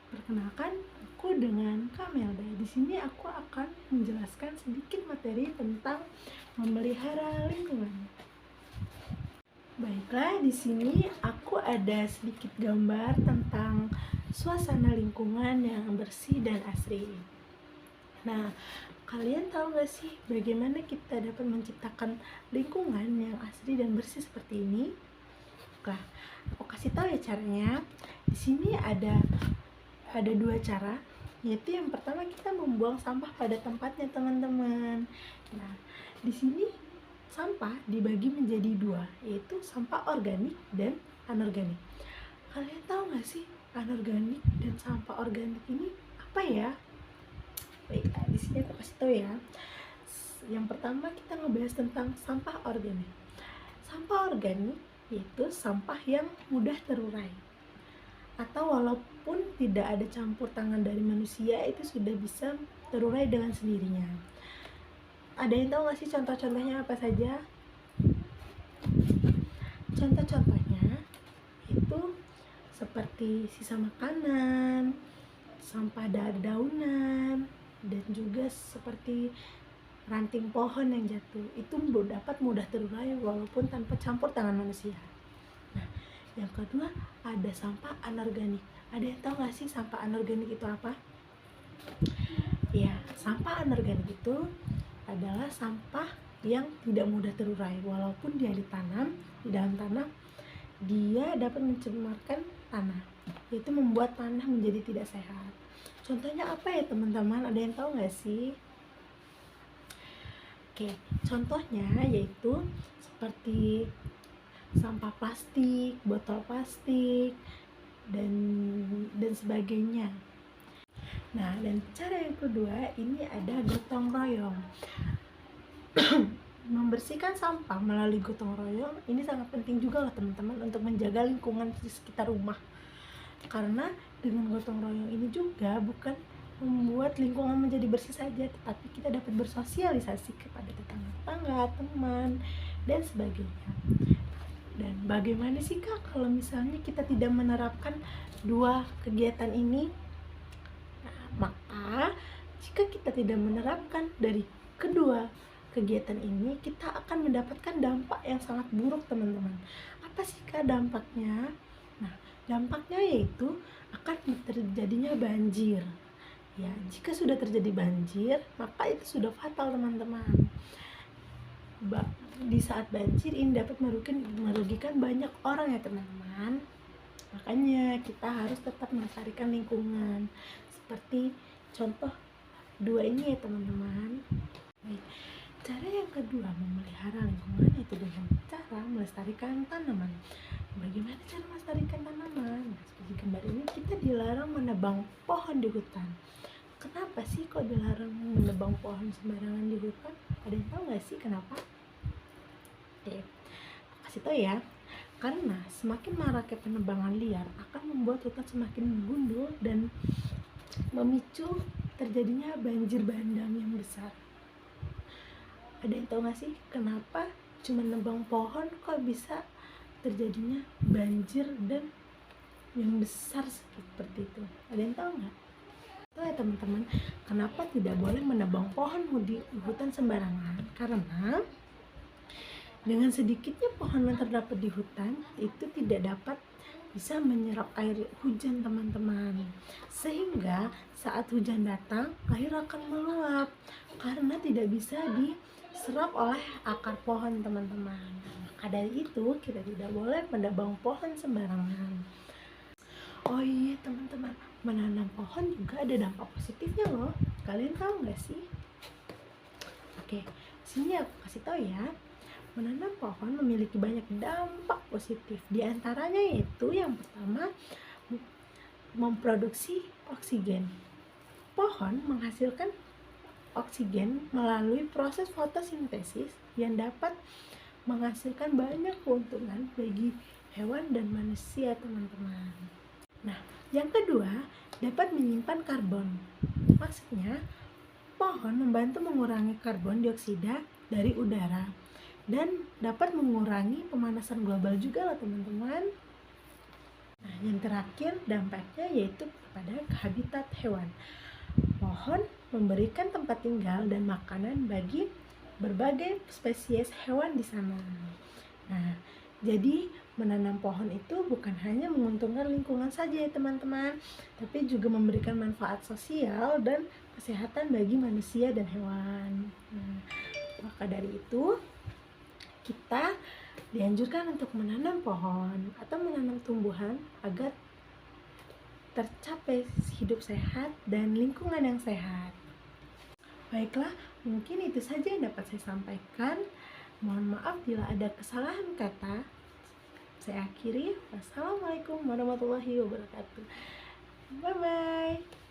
Perkenalkan, aku dengan Kamelda. Di sini aku akan menjelaskan sedikit materi tentang memelihara lingkungan. Baiklah, di sini aku ada sedikit gambar tentang suasana lingkungan yang bersih dan asri. Nah, kalian tahu gak sih bagaimana kita dapat menciptakan lingkungan yang asri dan bersih seperti ini? Nah, aku kasih tahu ya caranya. Di sini ada dua cara, yaitu yang pertama kita membuang sampah pada tempatnya, teman-teman. Nah, di sini sampah dibagi menjadi dua, yaitu sampah organik dan anorganik. Kalian tahu nggak sih anorganik dan sampah organik ini apa ya? Baik, di sini aku kasih tahu ya. Yang pertama kita ngebahas tentang sampah organik. Sampah organik yaitu sampah yang mudah terurai, atau walaupun tidak ada campur tangan dari manusia, itu sudah bisa terurai dengan sendirinya. Ada yang tahu nggak sih contoh-contohnya apa saja? Contoh-contohnya itu seperti sisa makanan, sampah daunan, dan juga seperti ranting pohon yang jatuh. Itu dapat mudah terurai walaupun tanpa campur tangan manusia. Nah, yang kedua ada sampah anorganik. Ada yang tahu nggak sih sampah anorganik itu apa? Ya, sampah anorganik itu adalah sampah yang tidak mudah terurai. Walaupun dia ditanam di dalam tanah, dia dapat mencemarkan tanah, yaitu membuat tanah menjadi tidak sehat. Contohnya apa ya teman-teman? Ada yang tahu nggak sih? Oke, contohnya yaitu seperti sampah plastik, botol plastik, dan sebagainya. Nah, dan cara yang kedua ini ada gotong royong. Membersihkan sampah melalui gotong royong ini sangat penting juga loh teman-teman, untuk menjaga lingkungan di sekitar rumah. Karena dengan gotong royong ini juga bukan membuat lingkungan menjadi bersih saja, tetapi kita dapat bersosialisasi kepada tetangga-tetangga, teman, dan sebagainya. Dan bagaimana sih Kak kalau misalnya kita tidak menerapkan dua kegiatan ini? Nah, maka jika kita tidak menerapkan dari kedua kegiatan ini, kita akan mendapatkan dampak yang sangat buruk teman-teman. Apa sih Kak dampaknya? Nah, dampaknya yaitu akan terjadinya banjir. Ya, jika sudah terjadi banjir, maka itu sudah fatal teman-teman. Di saat banjir ini dapat merugikan banyak orang ya teman-teman. Makanya kita harus tetap melestarikan lingkungan. Seperti contoh dua ini ya teman-teman. Baik. Cara yang kedua memelihara lingkungan itu dengan cara melestarikan tanaman. Bagaimana cara melestarikan tanaman? Nah, seperti gambar ini kita dilarang menebang pohon di hutan. Kenapa sih kok dilarang menebang pohon sembarangan di hutan? Ada yang tahu nggak sih kenapa? Oke, kasih tahu ya. Karena semakin maraknya penebangan liar akan membuat hutan semakin gundul dan memicu terjadinya banjir bandang yang besar. Ada yang tahu nggak sih kenapa cuma nebang pohon kok bisa terjadinya banjir dan yang besar seperti itu? Ada yang tahu nggak? Tahu ya teman-teman, kenapa tidak boleh menebang pohon di hutan sembarangan? Karena dengan sedikitnya pohon yang terdapat di hutan itu tidak dapat bisa menyerap air hujan teman-teman, sehingga saat hujan datang air akan meluap karena tidak bisa diserap oleh akar pohon teman-teman. Maka dari itu kita tidak boleh menebang pohon sembarangan. Oh iya teman-teman, menanam pohon juga ada dampak positifnya loh. Kalian tahu nggak sih? Oke, sini aku kasih tahu ya. Menanam pohon memiliki banyak dampak positif. Di antaranya yaitu yang pertama, memproduksi oksigen. Pohon menghasilkan oksigen melalui proses fotosintesis yang dapat menghasilkan banyak keuntungan bagi hewan dan manusia teman-teman. Nah, yang kedua, dapat menyimpan karbon. Maksudnya, pohon membantu mengurangi karbon dioksida dari udara dan dapat mengurangi pemanasan global juga loh teman-teman. Nah, yang terakhir dampaknya yaitu kepada habitat hewan. Pohon memberikan tempat tinggal dan makanan bagi berbagai spesies hewan di sana. Nah, jadi menanam pohon itu bukan hanya menguntungkan lingkungan saja ya teman-teman, tapi juga memberikan manfaat sosial dan kesehatan bagi manusia dan hewan. Nah, maka dari itu kita dianjurkan untuk menanam pohon atau menanam tumbuhan agar tercapai hidup sehat dan lingkungan yang sehat. Baiklah, mungkin itu saja yang dapat saya sampaikan. Mohon maaf bila ada kesalahan kata. Saya akhiri. Wassalamualaikum warahmatullahi wabarakatuh. Bye bye.